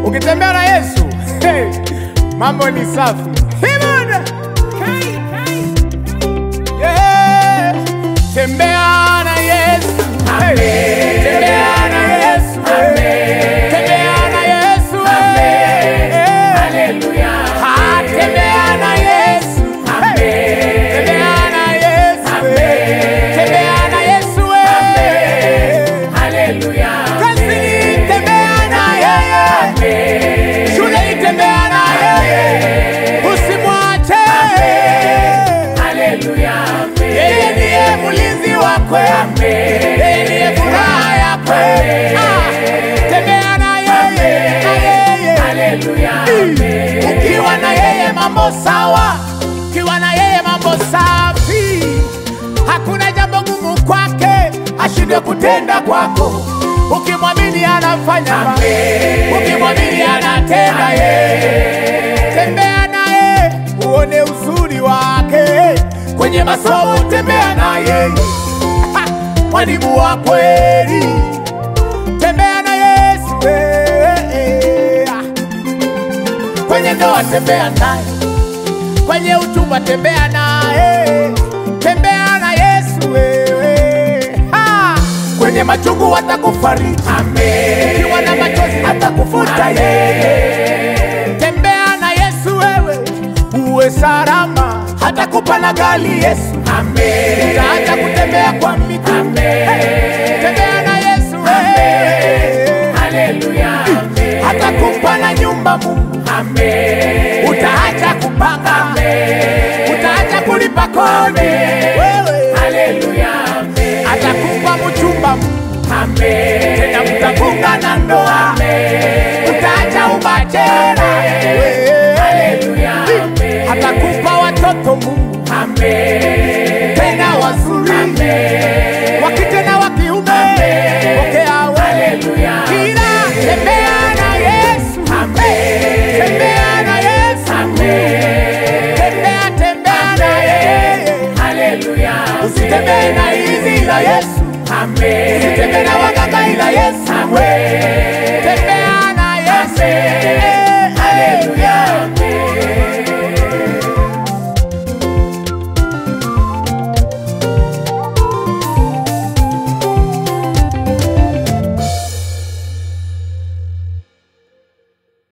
Ukitembea na Yesu, hey, mambo ni safi. Yeah. Tembea na Yesu, hey. Tembea na Yesu, hey. Tembea na Yesu, hey. Hallelujah. Tembea na Yesu, hey. Tembea na Yesu, hey. Tembea na Yesu, hey. Hallelujah. Kazini tembea na yeye, shule tembea na yeye, usimwache. Hallelujah. Yeye ndiye mlinzi wako, yeye ndiye furaha yako. Tembea na yeye, hallelujah. Ukiwa na yeye mambo sawa, ukiwa na yeye mambo safi. Hakuna jambo gumu kwake ashindwe kutenda kwako. Ukimwamini anafanya, ukimwamini anatenda yeye. Tembea naye uone uzuri wake. Kwenye masomo tembea na yeye, mwalimu wa kweli. Tembea na Yesu, kwenye ndoa tembea naye, kwenye uchumba tembea naye. Tembea na Yesu wewe, kwenye machungu atakufariji, ukiwa na machozi atakufuta yeye. Tembea na Yesu wewe uwe salama, hatakupa na gari Yesu, utaacha kutembea kwa miguu. Tembea na Yesu wewe, haleluya. Hatakupa na nyumba Mungu, utaacha kupanga, utaacha kulipa kodi wewe, haleluya. Atakupa mchumba Mungu, tena mtafunga na ndoa, utaacha ubachela wewe, haleluya. Atakupa watoto Mungu,